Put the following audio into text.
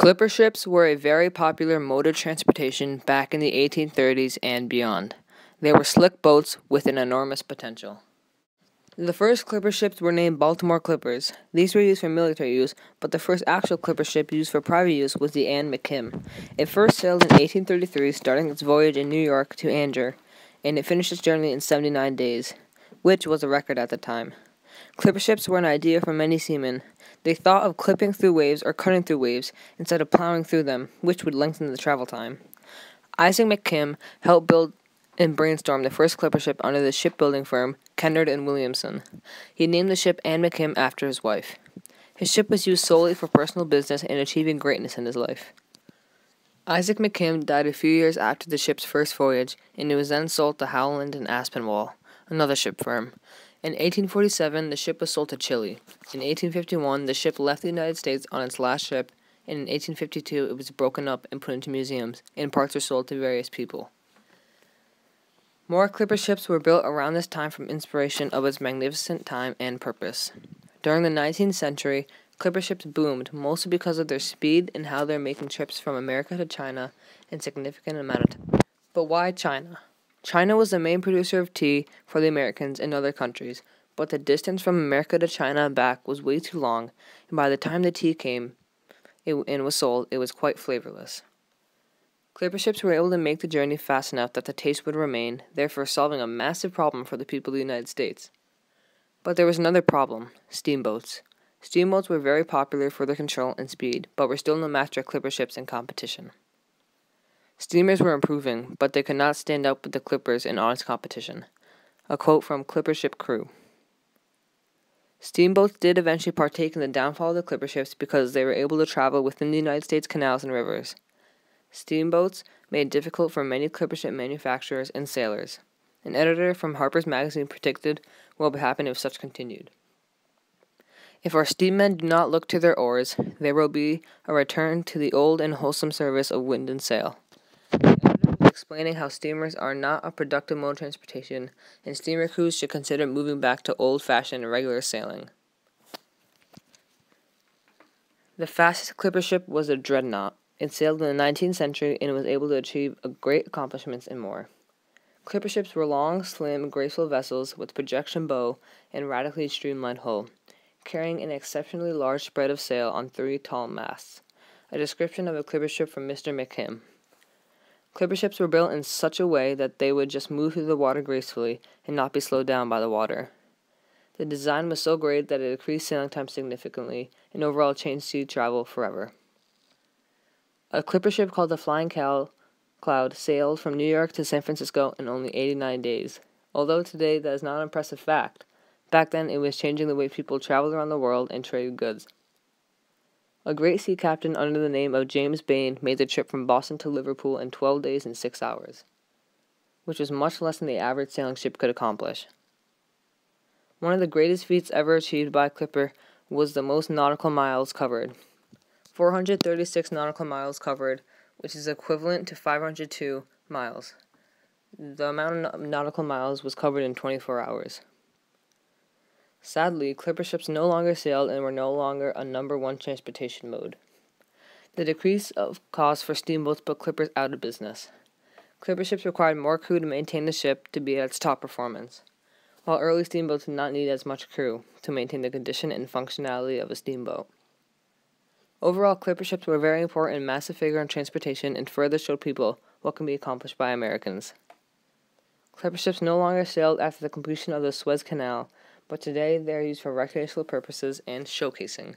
Clipper ships were a very popular mode of transportation back in the 1830s and beyond. They were slick boats with an enormous potential. The first clipper ships were named Baltimore Clippers. These were used for military use, but the first actual clipper ship used for private use was the Anne McKim. It first sailed in 1833, starting its voyage in New York to Angier, and it finished its journey in 79 days, which was a record at the time. Clipper ships were an idea for many seamen. They thought of clipping through waves or cutting through waves instead of plowing through them, which would lengthen the travel time. Isaac McKim helped build and brainstorm the first clipper ship under the shipbuilding firm Kennard and Williamson. He named the ship Anne McKim after his wife. His ship was used solely for personal business and achieving greatness in his life. Isaac McKim died a few years after the ship's first voyage, and it was then sold to Howland and Aspinwall, another ship firm. In 1847, the ship was sold to Chile. In 1851, the ship left the United States on its last trip, and in 1852, it was broken up and put into museums, and parts were sold to various people. More clipper ships were built around this time from inspiration of its magnificent time and purpose. During the 19th century, clipper ships boomed, mostly because of their speed and how they're making trips from America to China in significant amount of time. But why China? China was the main producer of tea for the Americans and other countries, but the distance from America to China and back was way too long, and by the time the tea came and was sold, it was quite flavorless. Clipper ships were able to make the journey fast enough that the taste would remain, therefore solving a massive problem for the people of the United States. But there was another problem: steamboats. Steamboats were very popular for their control and speed, but were still no match for clipper ships in competition. Steamers were improving, but they could not stand up with the clippers in honest competition. A quote from Clipper Ship Crew. Steamboats did eventually partake in the downfall of the clipper ships because they were able to travel within the United States canals and rivers. Steamboats made it difficult for many clipper ship manufacturers and sailors. An editor from Harper's Magazine predicted what would happen if such continued. If our steammen do not look to their oars, there will be a return to the old and wholesome service of wind and sail. The editor was explaining how steamers are not a productive mode of transportation, and steamer crews should consider moving back to old-fashioned regular sailing. The fastest clipper ship was a dreadnought. It sailed in the 19th century and was able to achieve great accomplishments and more. Clipper ships were long, slim, graceful vessels with projection bow and radically streamlined hull, carrying an exceptionally large spread of sail on 3 tall masts. A description of a clipper ship from Mr. McKim. Clipper ships were built in such a way that they would just move through the water gracefully and not be slowed down by the water. The design was so great that it decreased sailing time significantly and overall changed sea travel forever. A clipper ship called the Flying Cloud sailed from New York to San Francisco in only 89 days. Although today that is not an impressive fact, back then it was changing the way people traveled around the world and traded goods. A great sea captain under the name of James Bain made the trip from Boston to Liverpool in 12 days and 6 hours, which was much less than the average sailing ship could accomplish. One of the greatest feats ever achieved by a clipper was the most nautical miles covered. 436 nautical miles covered, which is equivalent to 502 miles. The amount of nautical miles was covered in 24 hours. Sadly, clipper ships no longer sailed and were no longer a number one transportation mode. The decrease of cost for steamboats put clippers out of business. Clipper ships required more crew to maintain the ship to be at its top performance, while early steamboats did not need as much crew to maintain the condition and functionality of a steamboat. Overall, clipper ships were a very important and massive figure in transportation and further showed people what can be accomplished by Americans. Clipper ships no longer sailed after the completion of the Suez Canal, but today they are used for recreational purposes and showcasing.